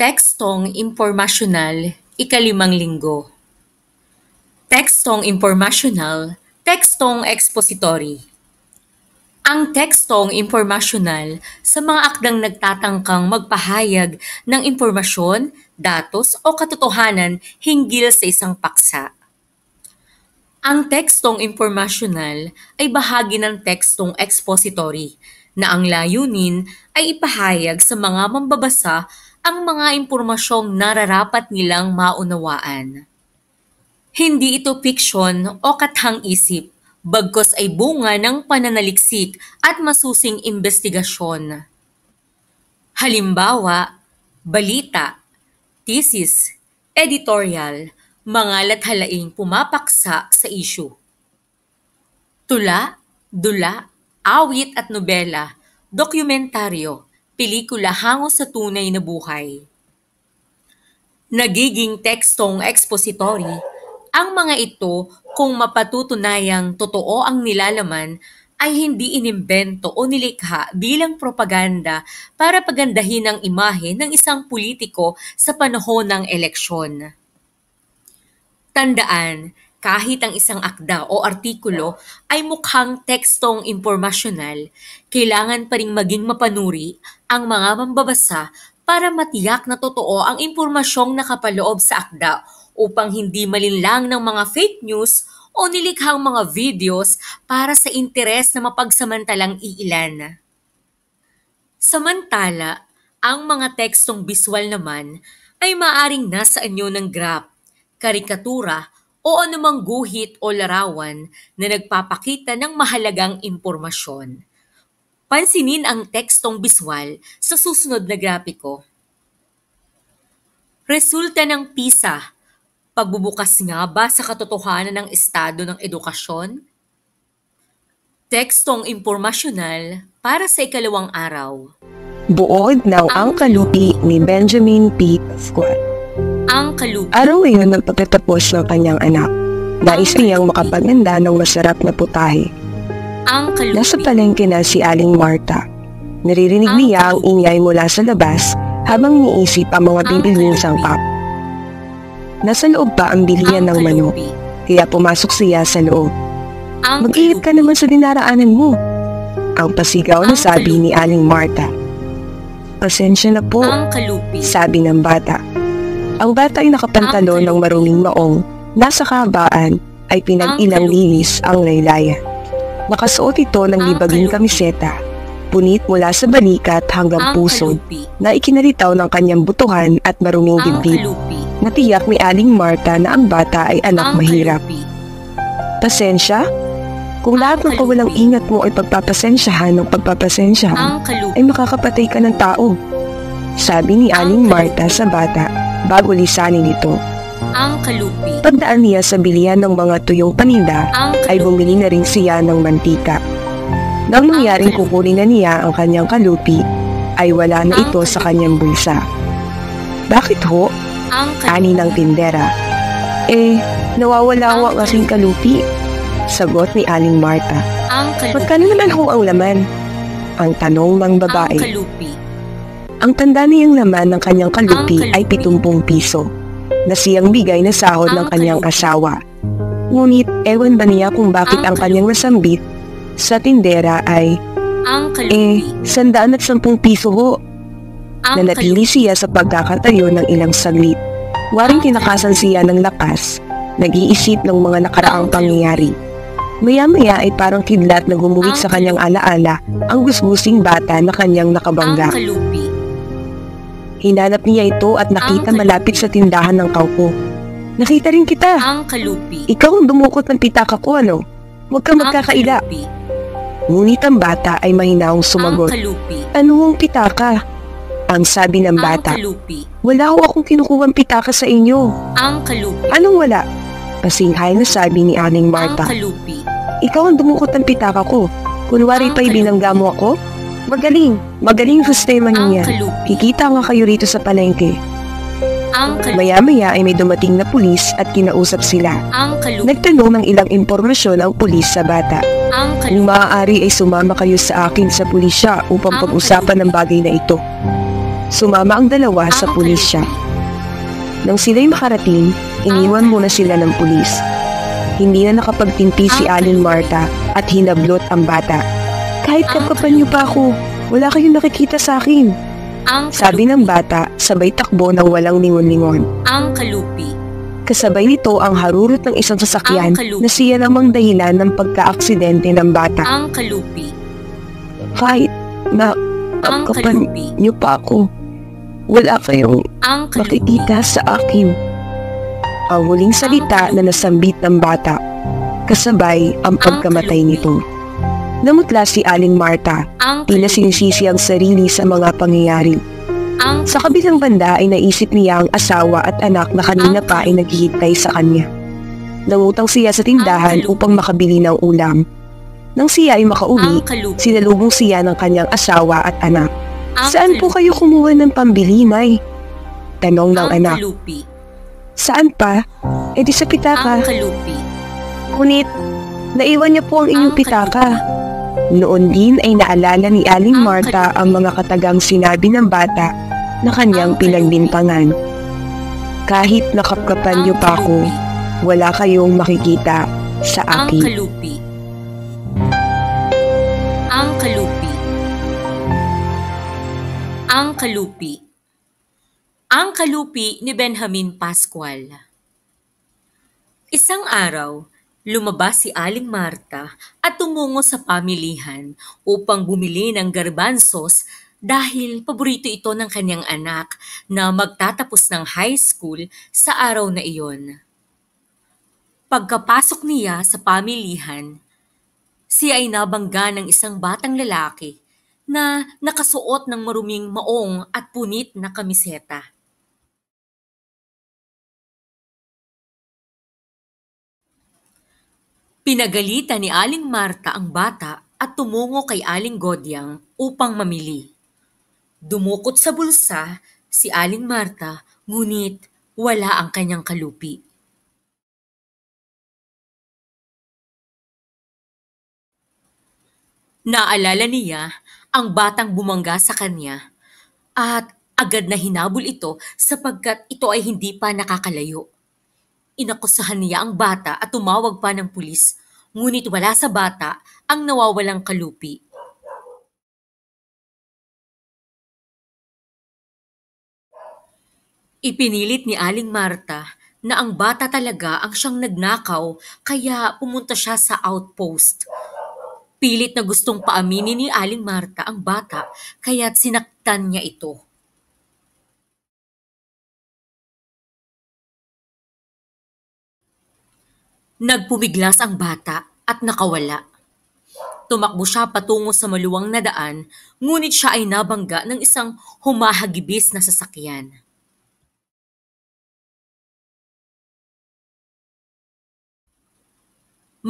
Tekstong impormasyonal, ikalimang linggo. Tekstong impormasyonal, tekstong expository. Ang tekstong impormasyonal sa mga akdang nagtatangkang magpahayag ng impormasyon, datos o katotohanan hinggil sa isang paksa. Ang tekstong impormasyonal ay bahagi ng tekstong expository na ang layunin ay ipahayag sa mga mambabasa ang mga impormasyong nararapat nilang maunawaan. Hindi ito fiksyon o kathang-isip, bagkus ay bunga ng pananaliksik at masusing imbestigasyon. Halimbawa, balita, thesis, editorial, mga lathalaing pumapaksa sa isyu. Tula, dula, awit at nobela, dokumentaryo, pelikula hango sa tunay na buhay. Nagiging tekstong expository ang mga ito kung mapatutunayang totoo ang nilalaman ay hindi inimbento o nilikha bilang propaganda para pagandahin ang imahe ng isang politiko sa panahon ng eleksyon. Tandaan, kahit ang isang akda o artikulo ay mukhang tekstong impormasyonal, kailangan pa ring maging mapanuri ang mga mambabasa para matiyak na totoo ang impormasyong nakapaloob sa akda upang hindi malinlang ng mga fake news o nilikhang mga videos para sa interes na mapagsamantalang iilan. Samantala, ang mga tekstong biswal naman ay maaaring nasa anyo ng graph, karikatura o anumang guhit o larawan na nagpapakita ng mahalagang impormasyon. Pansinin ang tekstong biswal sa susunod na grapiko. Resulta ng PISA, pagbubukas nga ba sa katotohanan ng estado ng edukasyon? Tekstong impormasyonal para sa ikalawang araw. Buod ng Ang Kalupi ni Benjamin P. Pascual. Ang Kalupi. Araw ngayon ng pagtatapos ng kanyang anak. Nais niyang makapaganda ng masarap na putahe. Ang Kalupi. Nasa palengke na si Aling Marta. Naririnig niya ang ingay mula sa labas habang iniisip ang mga bibilhin sangkap. Nasa loob pa ang bilihan ng manok, kaya pumasok siya sa loob. Mag-ingat ka naman sa dinaraanan mo. Ang pasigaw na sabi ni Aling Marta. Pasensya na po, sabi ng bata. Ang bata ay nakapantalon ng maruming maong, nasa kabaan ay pinag-ilang linis ang laylayan. Nakasuot ito ng libaging kamiseta, punit mula sa balikat hanggang puso, na ikinalitaw ng kanyang butuhan at maruming dibdib. Natiyak ni Aling Marta na ang bata ay anak mahirap. Pasensya? Kung lahat ng kawalang ingat mo ay pagpapasensyahan ng pagpapasensyahan, ay makakapatay ka ng tao, sabi ni Aling Marta sa bata bago lisanin ito. Ang Kalupi. Pagdaan niya sa bilihan ng mga tuyong paninda, ay bumili na rin siya ng mantika. Nang nangyaring kukunin na niya ang kanyang kalupi, ay wala na ito sa kanyang bulsa. Bakit ho? Ani ng tindera. Nawawala ho ang aking kalupi, sagot ni Aling Marta. Magkano naman ho ang laman? Ang tanong ng babae. Ang tanda niyang laman ng kanyang kalupi ay 70 piso, na siyang bigay na sahod ng kanyang asawa. Ngunit ewan ba niya kung bakit ang kanyang nasambit sa tindera ay 110 piso ho. Nanatili siya sa pagkakatayo ng ilang saglit. Waring kinakasan siya ng lakas, nag-iisip ng mga nakaraang pangyayari. Maya-maya ay parang kidlat na gumuhit sa kanyang alaala ang gusgusing bata na kanyang nakabangga. Hinanap niya ito at nakita malapit sa tindahan ng kaupo. Nakita rin kita. Ikaw ang dumukot ng pitaka ko, ano? Huwag kang magkakaila. Ngunit ang bata ay mahinaong sumagot. Ano ang pitaka? Ang sabi ng bata. Wala ho akong kinukuhang pitaka sa inyo. Anong wala? Pasinghay na sabi ni Aling Marta. Ikaw ang dumukot ng pitaka ko. Kunwari pa'y binangga mo ako? Magaling sistema niya. Kikita nga kayo rito sa palengke. Maya-maya ay may dumating na pulis at kinausap sila. Nagtanong ng ilang impormasyon ang pulis sa bata. Kung maaari ay sumama kayo sa akin sa pulisya upang pag-usapan ng bagay na ito. Sumama ang dalawa sa Ang pulis shop. Nang sila'y makarating, iniwan muna sila ng pulis. Hindi na nakapagtimpi si Aling Marta at hinablot ang bata. Kahit kapkapan niyo pa ako, wala kayong nakikita sa akin. Sabi ng bata, sabay takbo ng walang lingon-lingon. Ang kalupi. Kasabay nito ang harurot ng isang sasakyan Ang kalupi. na siya namang dahilan ng pagka-aksidente ng bata. Ang kalupi. Kahit na Ang kapkapan kalupi. niyo pa ako, wala kayong Ang kalupi. makikita sa akin. Ang huling salita na nasambit ng bata, kasabay ang pagkamatay nito. Namutla si Aling Marta, Ang tila sinisisi ang sarili sa mga pangyayari. Ang Sa kabilang banda ay naisip niya ang asawa at anak na kanina pa ay naghihintay sa kanya. Nangutang siya sa tindahan upang makabili ng ulam. Nang siya ay makauwi, Ang kalupi. sinalubong siya ng kanyang asawa at anak. Ang Saan po kalupi. kayo kumuha ng pambili, May? Tanong ng Ang anak. kalupi. Saan pa? E di sa pitaka. Ang kalupi. Ngunit, naiwan niya po ang inyong Ang pitaka. Noon din ay naalala ni Aling Ang Marta kalupi. ang mga katagang sinabi ng bata na kanyang Ang kalupi. pinagbintangan. Kahit nakapkapan niyo pa ako, wala kayong makikita sa Ang akin. kalupi. Ang kalupi. Ang kalupi. Ang kalupi ni Benjamin Pascual. Isang araw, lumabas si Aling Marta at tumungo sa pamilihan upang bumili ng garbanzos dahil paborito ito ng kanyang anak na magtatapos ng high school sa araw na iyon. Pagkapasok niya sa pamilihan, siya ay nabangga ng isang batang lalaki na nakasuot ng maruming maong at punit na kamiseta. Pinagalitan ni Aling Marta ang bata at tumungo kay Aling Godyang upang mamili. Dumukot sa bulsa si Aling Marta, ngunit wala ang kanyang kalupi. Naalala niya ang batang bumangga sa kanya at agad na hinabol ito sapagkat ito ay hindi pa nakakalayo. Inakusahan niya ang bata at tumawag pa ng pulis, ngunit wala sa bata ang nawawalang kalupi. Ipinilit ni Aling Marta na ang bata talaga ang siyang nagnakaw kaya pumunta siya sa outpost. Pilit na gustong paaminin ni Aling Marta ang bata kaya't sinaktan niya ito. Nagpumiglas ang bata at nakawala. Tumakbo siya patungo sa maluwang na daan, ngunit siya ay nabangga ng isang humahagibis na sasakyan.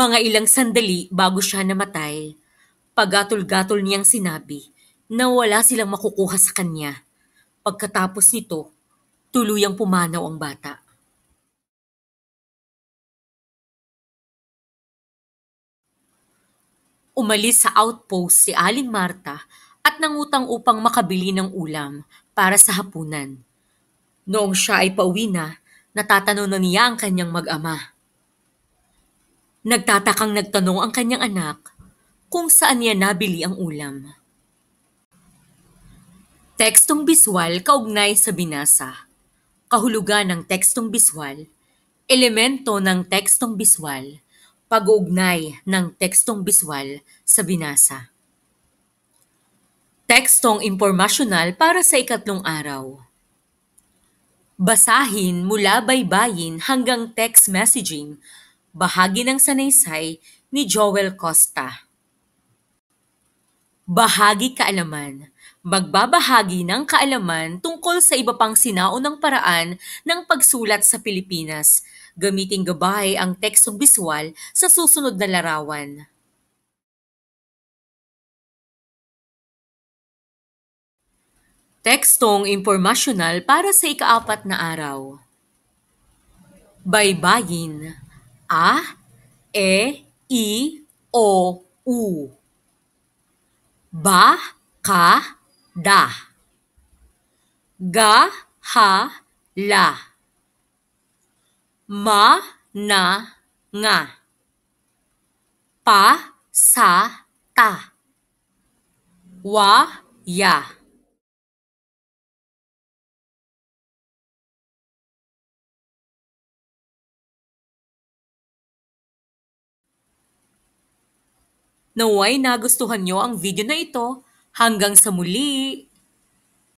Mga ilang sandali bago siya namatay, pagatol-gatol niyang sinabi na wala silang makukuha sa kanya. Pagkatapos nito, tuluyang pumanaw ang bata. Umalis sa outpost si Aling Marta at nangutang upang makabili ng ulam para sa hapunan. Noong siya ay pauwi na, natatanong na niya ang kanyang mag-ama. Nagtatakang nagtanong ang kanyang anak kung saan niya nabili ang ulam. Tekstong biswal kaugnay sa binasa. Kahulugan ng tekstong biswal, elemento ng tekstong biswal, pag-uugnay ng tekstong biswal sa binasa. Tekstong impormasyonal para sa ikatlong araw. Basahin mula baybayin hanggang text messaging, bahagi ng sanaysay ni Joel Costa. Bahagi kaalaman. Magbabahagi ng kaalaman tungkol sa iba pang sinaunang paraan ng pagsulat sa Pilipinas. Gamiting gabay ang tekstong biswal sa susunod na larawan. Tekstong impormasyonal para sa ika-4 na araw. Baybayin. A, E, I, O, U. Ba, ka, da. Ga, ha, la. Ma, na, nga. Pa, sa, ta. Wa, ya. Naway nagustuhan nyo ang video na ito. Hanggang sa muli!